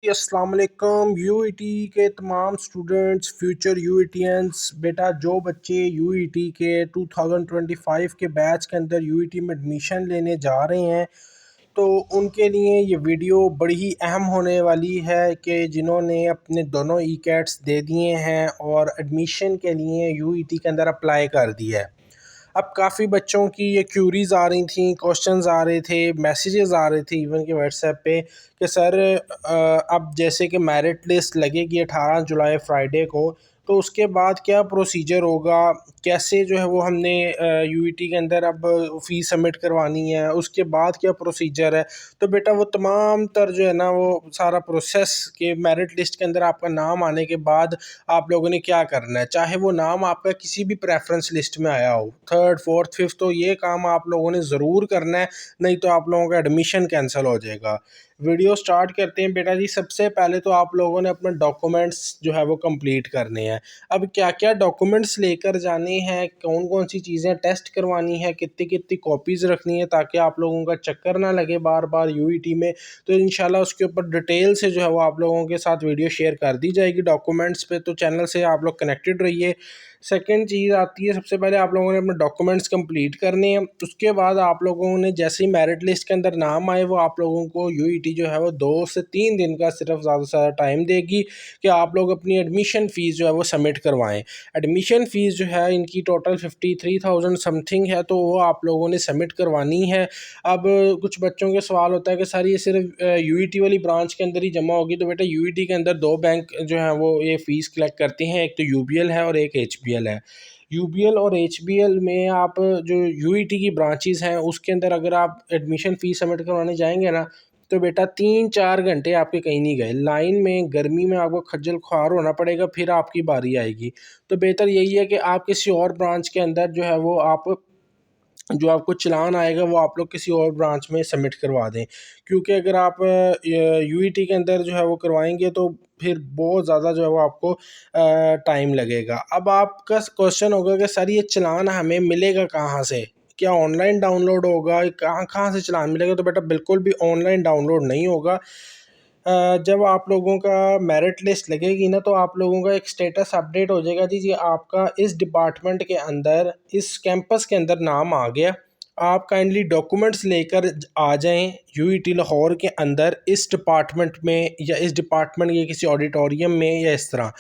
अस्सलाम वालेकुम यूईटी के तमाम स्टूडेंट्स फ्यूचर यूईटीएंस बेटा जो बच्चे यूईटी के 2025 के बैच के अंदर यूईटी में एडमिशन लेने जा रहे हैं तो उनके लिए ये वीडियो बड़ी ही अहम होने वाली है कि जिन्होंने अपने दोनों ई कैट्स दे दिए हैं और एडमिशन के लिए यूईटी के अंदर अप्लाई कर दिया है। अब काफ़ी बच्चों की ये क्यूरीज़ आ रही थी, क्वेश्चंस आ रहे थे, मैसेजेस आ रहे थे इवन कि व्हाट्सएप पे कि सर अब जैसे कि मेरिट लिस्ट लगेगी 18 जुलाई फ्राइडे को, तो उसके बाद क्या प्रोसीजर होगा, कैसे जो है वो हमने यूईटी के अंदर अब फ़ीस सबमिट करवानी है, उसके बाद क्या प्रोसीजर है। तो बेटा वो तमाम तर जो है ना वो सारा प्रोसेस के मेरिट लिस्ट के अंदर आपका नाम आने के बाद आप लोगों ने क्या करना है, चाहे वो नाम आपका किसी भी प्रेफरेंस लिस्ट में आया हो, थर्ड फोर्थ फिफ्थ, तो ये काम आप लोगों ने ज़रूर करना है, नहीं तो आप लोगों का एडमिशन कैंसिल हो जाएगा। वीडियो स्टार्ट करते हैं बेटा जी। सबसे पहले तो आप लोगों ने अपने डॉक्यूमेंट्स जो है वो कंप्लीट करने हैं। अब क्या क्या डॉक्यूमेंट्स लेकर जाने हैं, कौन कौन सी चीज़ें टेस्ट करवानी है, कितनी कितनी कॉपीज़ रखनी है, ताकि आप लोगों का चक्कर ना लगे बार बार यूईटी में। तो इंशाल्लाह उसके ऊपर डिटेल से जो है वो आप लोगों के साथ वीडियो शेयर कर दी जाएगी डॉक्यूमेंट्स पे, तो चैनल से आप लोग कनेक्टेड रहिए। सेकंड चीज़ आती है, सबसे पहले आप लोगों ने अपने डॉक्यूमेंट्स कंप्लीट करने हैं। उसके बाद आप लोगों ने जैसे ही मेरिट लिस्ट के अंदर नाम आए, वो आप लोगों को यूईटी जो है वो 2 से 3 दिन का सिर्फ ज़्यादा से ज़्यादा टाइम देगी कि आप लोग अपनी एडमिशन फ़ीस जो है वो सबमिट करवाएं। एडमिशन फ़ीस जो है इनकी टोटल 53,000 समथिंग है, तो वो आप लोगों ने सबमिट करवानी है। अब कुछ बच्चों के सवाल होता है कि सर ये सिर्फ यूईटी वाली ब्रांच के अंदर ही जमा होगी। तो बेटा यूईटी के अंदर दो बैंक जो हैं वो ये फ़ीस कलेक्ट करते हैं, एक तो यूबीएल है और एक एचबीएल है। यूबीएल और एचबीएल में आप जो यूईटी की ब्रांचेस हैं उसके अंदर अगर आप एडमिशन फ़ीस सबमिट करवाने जाएंगे ना, तो बेटा 3-4 घंटे आपके कहीं नहीं गए, लाइन में गर्मी में आपको खज्जल खुआर होना पड़ेगा, फिर आपकी बारी आएगी। तो बेहतर यही है कि आप किसी और ब्रांच के अंदर जो है वो आप जो आपको चालान आएगा वो आप लोग किसी और ब्रांच में सबमिट करवा दें, क्योंकि अगर आप यूईटी के अंदर जो है वो करवाएंगे तो फिर बहुत ज़्यादा जो है वो आपको टाइम लगेगा। अब आपका क्वेश्चन होगा कि सर ये चालान हमें मिलेगा कहाँ से, क्या ऑनलाइन डाउनलोड होगा, कहाँ कहाँ से चालान मिलेगा। तो बेटा बिल्कुल भी ऑनलाइन डाउनलोड नहीं होगा। जब आप लोगों का मेरिट लिस्ट लगेगी ना, तो आप लोगों का एक स्टेटस अपडेट हो जाएगा, जी जी आपका इस डिपार्टमेंट के अंदर इस कैंपस के अंदर नाम आ गया, आप काइंडली डॉक्यूमेंट्स लेकर आ जाएं यूईटी लाहौर के अंदर इस डिपार्टमेंट में, या इस डिपार्टमेंट के किसी ऑडिटोरियम में, या इस तरह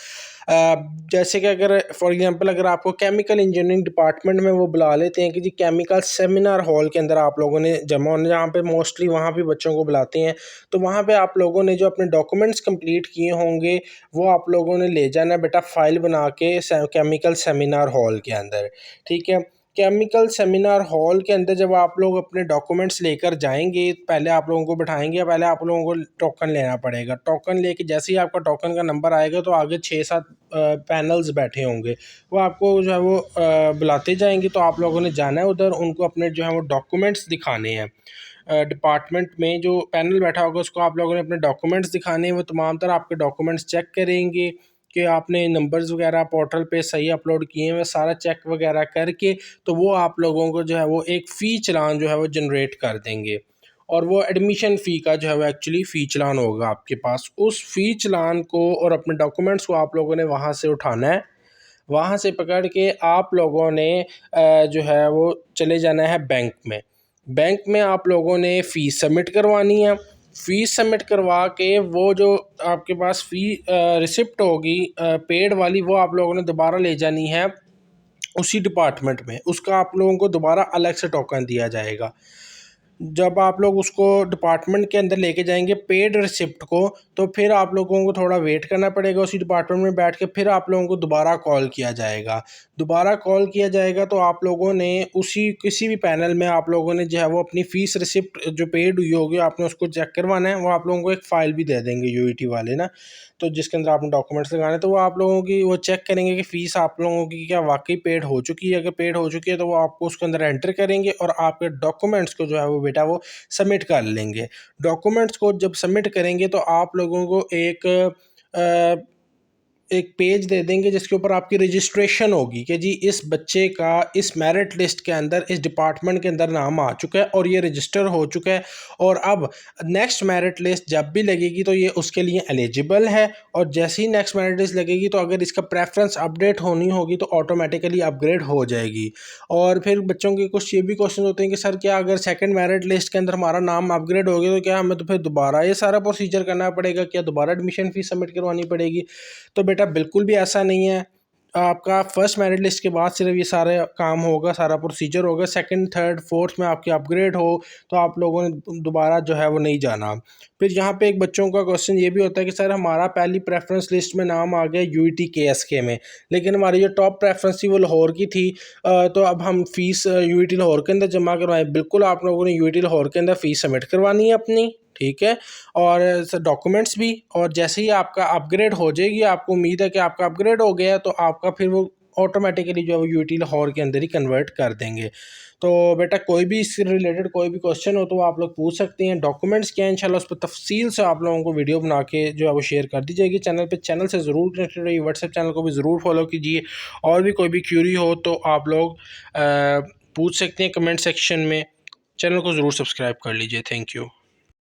जैसे कि अगर फॉर एग्जांपल अगर आपको केमिकल इंजीनियरिंग डिपार्टमेंट में वो बुला लेते हैं कि जी केमिकल सेमिनार हॉल के अंदर आप लोगों ने जमा होने, जहाँ पे मोस्टली वहाँ पे बच्चों को बुलाते हैं, तो वहाँ पे आप लोगों ने जो अपने डॉक्यूमेंट्स कंप्लीट किए होंगे वो आप लोगों ने ले जाना बेटा, फाइल बना के केमिकल सेमिनार हॉल के अंदर। ठीक है। केमिकल सेमिनार हॉल के अंदर जब आप लोग अपने डॉक्यूमेंट्स लेकर जाएंगे, पहले आप लोगों को बैठाएंगे, पहले आप लोगों को टोकन लेना पड़ेगा। टोकन लेके जैसे ही आपका टोकन का नंबर आएगा तो आगे 6-7 पैनल्स बैठे होंगे, वो आपको जो है वो बुलाते जाएंगे, तो आप लोगों ने जाना है उधर, उनको अपने जो है वो डॉक्यूमेंट्स दिखाने हैं। डिपार्टमेंट में जो पैनल बैठा होगा उसको आप लोगों ने अपने डॉक्यूमेंट्स दिखाने हैं, वो तमाम तरह आपके डॉक्यूमेंट्स चेक करेंगे कि आपने नंबर्स वगैरह पोर्टल पे सही अपलोड किए हैं, सारा चेक वगैरह करके तो वो आप लोगों को जो है वो एक फ़ी चालान जो है वो जनरेट कर देंगे। और वो एडमिशन फ़ी का जो है वो एक्चुअली फ़ी चालान होगा आपके पास। उस फ़ी चालान को और अपने डॉक्यूमेंट्स को आप लोगों ने वहाँ से उठाना है। वहाँ से पकड़ के आप लोगों ने जो है वो चले जाना है बैंक में। बैंक में आप लोगों ने फ़ीस सबमिट करवानी है। फ़ीस सबमिट करवा के वो जो आपके पास रिसिप्ट होगी पेड वाली, वो आप लोगों ने दोबारा ले जानी है उसी डिपार्टमेंट में। उसका आप लोगों को दोबारा अलग से टोकन दिया जाएगा। जब आप लोग उसको डिपार्टमेंट के अंदर लेके जाएंगे पेड रिसिप्ट को, तो फिर आप लोगों को थोड़ा वेट करना पड़ेगा उसी डिपार्टमेंट में बैठ के, फिर आप लोगों को दोबारा कॉल किया जाएगा। दोबारा कॉल किया जाएगा तो आप लोगों ने उसी किसी भी पैनल में आप लोगों ने जो है वो अपनी फ़ीस रिसिप्ट जो पेड हुई होगी आपने उसको चेक करवाना है। वो आप लोगों को एक फ़ाइल भी दे देंगे यूईटी वाले ना, तो जिसके अंदर आपने डॉक्यूमेंट्स लगाने, तो वो आप लोगों की वो चेक करेंगे कि फ़ीस आप लोगों की क्या वाकई पेड हो चुकी है। अगर पेड हो चुकी है तो वो आपको उसके अंदर एंटर करेंगे और आपके डॉक्यूमेंट्स को जो है वो बेटा वो सबमिट कर लेंगे। डॉक्यूमेंट्स को जब सबमिट करेंगे तो आप लोगों को एक एक पेज दे देंगे जिसके ऊपर आपकी रजिस्ट्रेशन होगी कि जी इस बच्चे का इस मेरिट लिस्ट के अंदर इस डिपार्टमेंट के अंदर नाम आ चुका है और ये रजिस्टर हो चुका है, और अब नेक्स्ट मेरिट लिस्ट जब भी लगेगी तो ये उसके लिए एलिजिबल है, और जैसे ही नेक्स्ट मेरिट लिस्ट लगेगी तो अगर इसका प्रेफरेंस अपडेट होनी होगी तो ऑटोमेटिकली अपग्रेड हो जाएगी। और फिर बच्चों के कुछ ये भी क्वेश्चन होते हैं कि सर क्या अगर सेकंड मेरिट लिस्ट के अंदर हमारा नाम अपग्रेड हो गया तो क्या हमें तो फिर दोबारा ये सारा प्रोसीजर करना पड़ेगा, क्या दोबारा एडमिशन फीस सबमिट करवानी पड़ेगी? तो बेटा बिल्कुल भी ऐसा नहीं है। आपका फर्स्ट मेरिट लिस्ट के बाद सिर्फ ये सारे काम होगा, सारा प्रोसीजर होगा। सेकंड थर्ड फोर्थ में आपकी अपग्रेड हो तो आप लोगों ने दोबारा जो है वो नहीं जाना। फिर यहाँ पे एक बच्चों का क्वेश्चन ये भी होता है कि सर हमारा पहली प्रेफरेंस लिस्ट में नाम आ गया यूईटी केएसके में, लेकिन हमारी जो टॉप प्रेफरेंस थी वो लाहौर की थी, तो अब हम फीस यूईटी लाहौर के अंदर जमा करवाएं। बिल्कुल आप लोगों ने यूईटी लाहौर के अंदर फ़ीस सबमिट करवानी है अपनी, ठीक है, और डॉक्यूमेंट्स भी। और जैसे ही आपका अपग्रेड हो जाएगी, आपको उम्मीद है कि आपका अपग्रेड हो गया है, तो आपका फिर वो ऑटोमेटिकली जो है वो यूटी लाहौर के अंदर ही कन्वर्ट कर देंगे। तो बेटा कोई भी इससे रिलेटेड कोई भी क्वेश्चन हो तो आप लोग पूछ सकते हैं। डॉक्यूमेंट्स क्या है इंशाल्लाह उस पर तफसील से आप लोगों को वीडियो बना के जो है वो शेयर कर दी जाएगी चैनल पे। चैनल से ज़रूर कनेक्टेड रहिए, व्हाट्सएप चैनल को भी ज़रूर फॉलो कीजिए। और भी कोई भी क्यूरी हो तो आप लोग पूछ सकते हैं कमेंट सेक्शन में। चैनल को ज़रूर सब्सक्राइब कर लीजिए। Thank you.